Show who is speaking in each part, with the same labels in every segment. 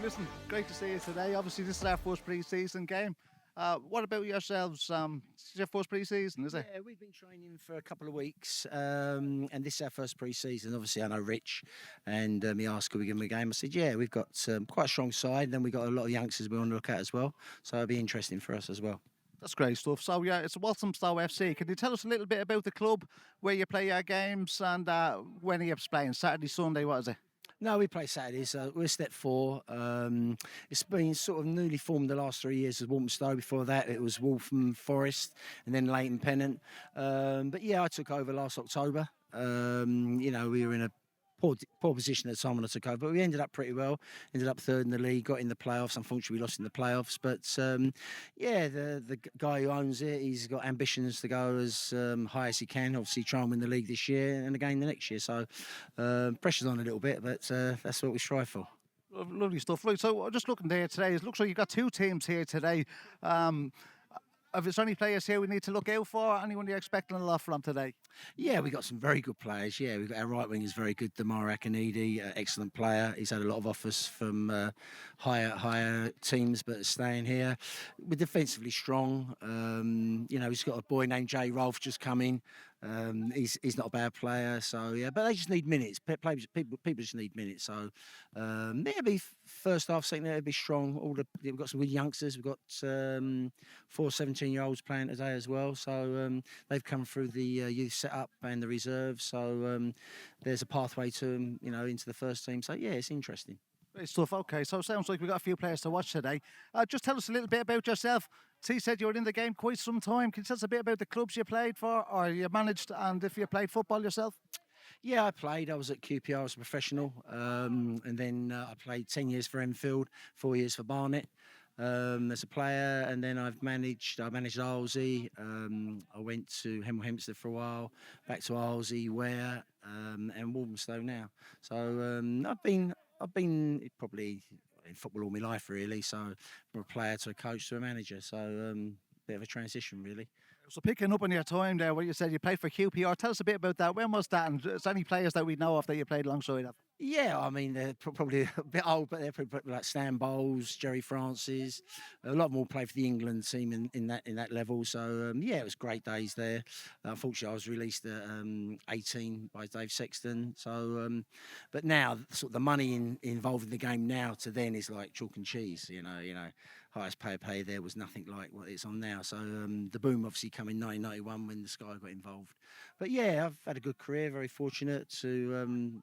Speaker 1: listen, great to see you today. Obviously, this is our first pre-season game. What about yourselves? This is your first pre-season, is it?
Speaker 2: Yeah, we've been training for a couple of weeks, and this is our first pre-season. Obviously, I know Rich, and he asked, could we give him a game? I said, yeah, we've got quite a strong side. Then we've got a lot of youngsters we want to look at as well. So it'll be interesting for us as well.
Speaker 1: That's great stuff. So, yeah, it's Walthamstow FC. Can you tell us a little bit about the club, where you play your games, and when are you playing? Saturday, Sunday, what is it?
Speaker 2: No, we play Saturdays. We're step 4. It's been sort of newly formed the last 3 years as Walthamstow. Before that, it was Waltham Forest and then Leighton Pennant. But yeah, I took over last October. We were in a poor position at the time when I took over, but we ended up pretty well. Ended up 3rd in the league, got in the playoffs. Unfortunately, we lost in the playoffs. But the guy who owns it, he's got ambitions to go as high as he can. Obviously, try and win the league this year and again the next year. So pressure's on a little bit, but that's what we strive for.
Speaker 1: Lovely stuff. Right, so just looking there today, it looks like you've got 2 teams here today. If there's any players here we need to look out for, anyone you're expecting a lot from today?
Speaker 2: Yeah, we got some very good players. Yeah, we've got our right wing is very good, Damar Akinidi, excellent player. He's had a lot of offers from higher teams, but staying here. We're defensively strong. He's got a boy named Jay Rolfe just coming. He's not a bad player, so yeah. But they just need minutes. People just need minutes. So it'll be first half, second half, it'll be strong. We've got some good youngsters. We've got 4 17-year-olds playing today as well. So they've come through the youth setup and the reserve. So there's a pathway to them, into the first team. So yeah, it's interesting.
Speaker 1: Great stuff. Okay, so it sounds like we've got a few players to watch today. Just tell us a little bit about yourself. T said you were in the game quite some time. Can you tell us a bit about the clubs you played for, or you managed, and if you played football yourself?
Speaker 2: Yeah, I played. I was at QPR as a professional, and then I played 10 years for Enfield, 4 years for Barnet as a player, and then I managed Arlesey. I went to Hemel Hempstead for a while, back to Arlesey, Ware, and Walthamstow now. So I've been probably in football all my life, really. So from a player to a coach to a manager. So bit of a transition, really.
Speaker 1: So picking up on your time there, where you said you played for QPR, tell us a bit about that. When was that? And is there any players that we know of that you played alongside of?
Speaker 2: Yeah, I mean, they're probably a bit old, but they're probably like Stan Bowles, Jerry Francis. A lot more play for the England team in that level. So, it was great days there. Unfortunately, I was released at 18 by Dave Sexton. So, but now, sort of the money involved in the game now to then is like chalk and cheese, highest pay there was nothing like what it's on now. So the boom obviously came in 1991 when the Sky got involved. But yeah, I've had a good career, very fortunate to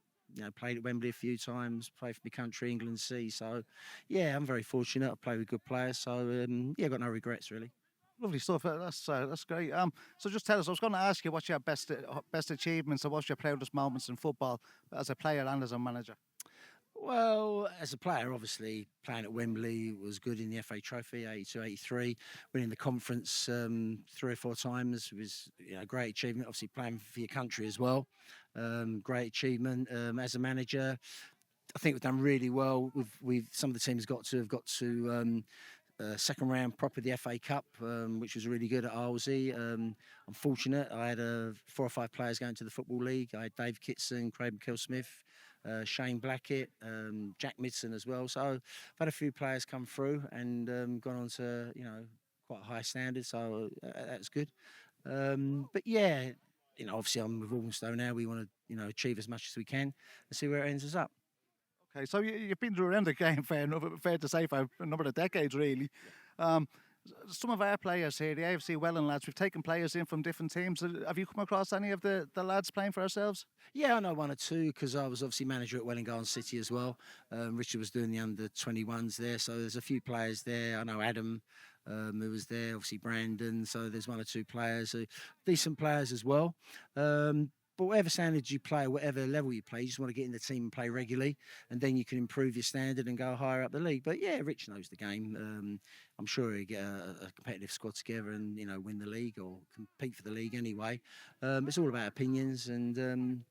Speaker 2: played at Wembley a few times, played for my country, England C. So yeah, I'm very fortunate. I play with good players. So I've got no regrets really.
Speaker 1: Lovely stuff. That's great. So just tell us, I was going to ask you what's your best achievements or what's your proudest moments in football as a player and as a manager?
Speaker 2: Well, as a player, obviously, playing at Wembley was good in the FA Trophy, 82, 83. Winning the conference 3 or 4 times was a great achievement. Obviously, playing for your country as well. Great achievement. As a manager, I think we've done really well. We've some of the teams have got to second round proper the FA Cup, which was really good at Arlesey. I'm fortunate. I had 4 or 5 players going to the Football League. I had Dave Kitson, Craig McKill-Smith, Shane Blackett, Jack Midson as well. So I've had a few players come through and gone on to quite a high standard. So that's good. But yeah, obviously I'm with Walthamstow now. We want to achieve as much as we can and see where it ends us up.
Speaker 1: Okay, so you've been around the game fair to say for a number of decades, really. Some of our players here, the AFC Welwyn lads, we've taken players in from different teams. Have you come across any of the lads playing for ourselves?
Speaker 2: Yeah, I know 1 or 2 because I was obviously manager at Welwyn Garden City as well. Richard was doing the under-21s there, so there's a few players there. I know Adam who was there, obviously Brandon, so there's 1 or 2 players, decent players as well. But whatever standard you play, whatever level you play, you just want to get in the team and play regularly, and then you can improve your standard and go higher up the league. But yeah, Rich knows the game. I'm sure he'll get a competitive squad together and win the league or compete for the league anyway. It's all about opinions, and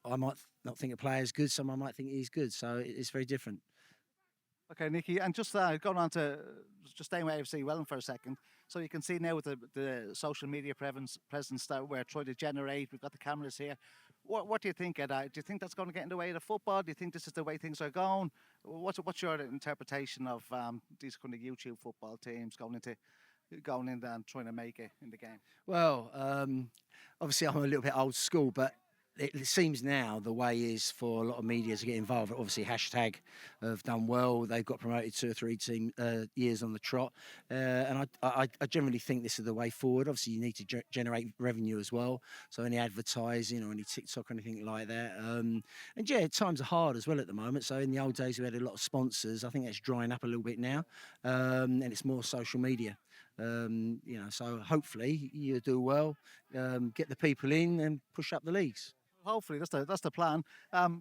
Speaker 2: I might not think a player's good, someone might think he's good. So it's very different.
Speaker 1: Okay, Nicky, and just going on to just staying with AFC Welwyn for a second. So you can see now with the social media presence that we're trying to generate, we've got the cameras here. What do you think of that? Do you think that's going to get in the way of the football? Do you think this is the way things are going? What's your interpretation of these kind of YouTube football teams going in there and trying to make it in the game?
Speaker 2: Well, obviously I'm a little bit old school, but it seems now the way is for a lot of media to get involved. Obviously, hashtag have done well. They've got promoted 2 or 3 years on the trot. And I generally think this is the way forward. Obviously, you need to generate revenue as well. So any advertising or any TikTok or anything like that. And yeah, times are hard as well at the moment. So in the old days, we had a lot of sponsors. I think that's drying up a little bit now. And it's more social media. So hopefully you do well, get the people in and push up the leagues.
Speaker 1: Hopefully, that's the plan.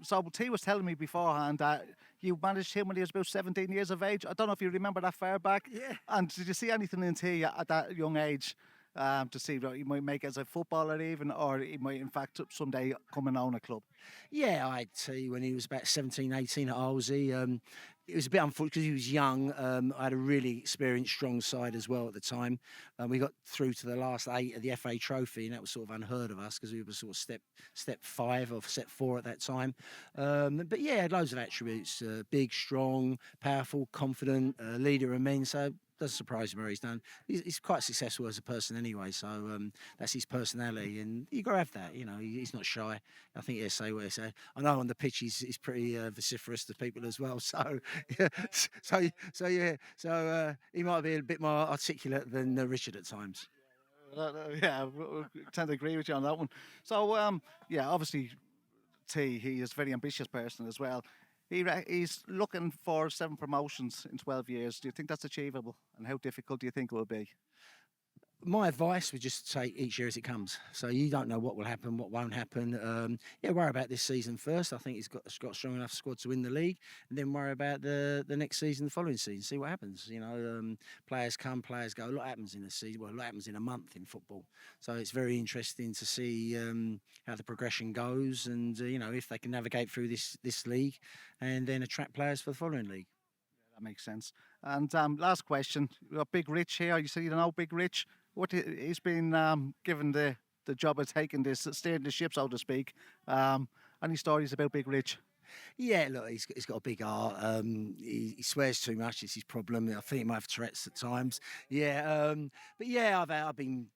Speaker 1: So T was telling me beforehand that you managed him when he was about 17 years of age. I don't know if you remember that far back.
Speaker 2: Yeah.
Speaker 1: And did you see anything in T at that young age to see what he might make as a footballer even, or he might in fact someday come and own a club?
Speaker 2: Yeah, I had T when he was about 17, 18 at Olsey. It was a bit unfortunate because he was young. I had a really experienced, strong side as well at the time. We got through to the last 8 of the FA Trophy, and that was sort of unheard of us because we were sort of step 5 or step 4 at that time. But yeah, had loads of attributes: big, strong, powerful, confident, leader of men. So doesn't surprise me where he's done. He's quite successful as a person anyway, so that's his personality, and you got to have that. He's not shy. I think he'll say what he say. I know on the pitch he's pretty vociferous to people as well. So yeah, he might be a bit more articulate than Richard at times.
Speaker 1: Yeah, I tend to agree with you on that one. So yeah, obviously he is a very ambitious person as well. He's looking for 7 promotions in 12 years. Do you think that's achievable? And how difficult do you think it will be?
Speaker 2: My advice would just take each year as it comes. So you don't know what will happen, what won't happen. Worry about this season first. I think he's got a strong enough squad to win the league, and then worry about the next season, the following season. See what happens. Players come, players go. A lot happens in a season. Well, a lot happens in a month in football. So it's very interesting to see how the progression goes, and if they can navigate through this league, and then attract players for the following league.
Speaker 1: That makes sense. And last question: we got Big Rich here. You said you know Big Rich. He's been given the job of steering the ship, so to speak. Any stories about Big Rich?
Speaker 2: Yeah, look, he's got a big heart. He swears too much. It's his problem. I think he might have Tourette's at times. Yeah, but yeah, I've been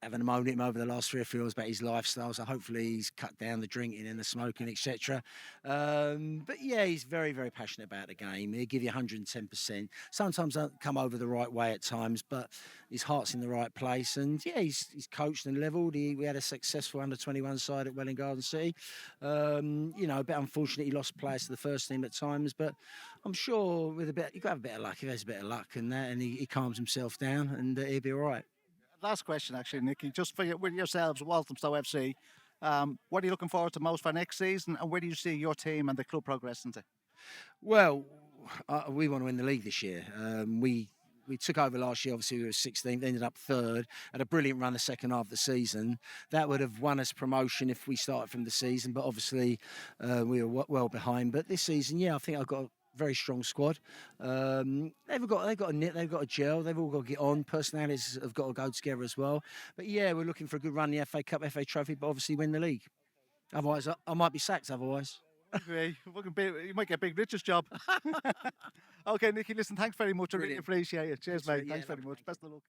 Speaker 2: having a moan at him over the last 3 or 4 years about his lifestyle. So hopefully he's cut down the drinking and the smoking, etc. But yeah, he's very, very passionate about the game. He'll give you 110%. Sometimes don't come over the right way at times, but his heart's in the right place. And yeah, he's coached and levelled. We had a successful under-21 side at Welwyn Garden City. A bit unfortunate he lost players to the first team at times, but I'm sure with you've got to have a bit of luck. If he has a bit of luck and that, and he calms himself down, and he'll be all right.
Speaker 1: Last question, actually, Nicky, just with yourselves, Walthamstow FC, what are you looking forward to most for next season, and where do you see your team and the club progressing to?
Speaker 2: Well, we want to win the league this year. We took over last year, obviously we were 16th, ended up 3rd, had a brilliant run the second half of the season. That would have won us promotion if we started from the season, but obviously we were well behind. But this season, yeah, I think I've got very strong squad. They've got a knit, they've got a gel, they've all got to get on. Personalities have got to go together as well. But yeah, we're looking for a good run in the FA Cup, FA Trophy, but obviously win the league. Otherwise, I might be sacked otherwise.
Speaker 1: You might get Big Rich's job. Okay, Nicky, listen, thanks very much. I really appreciate it. Cheers, mate. Thanks very much. Best of luck.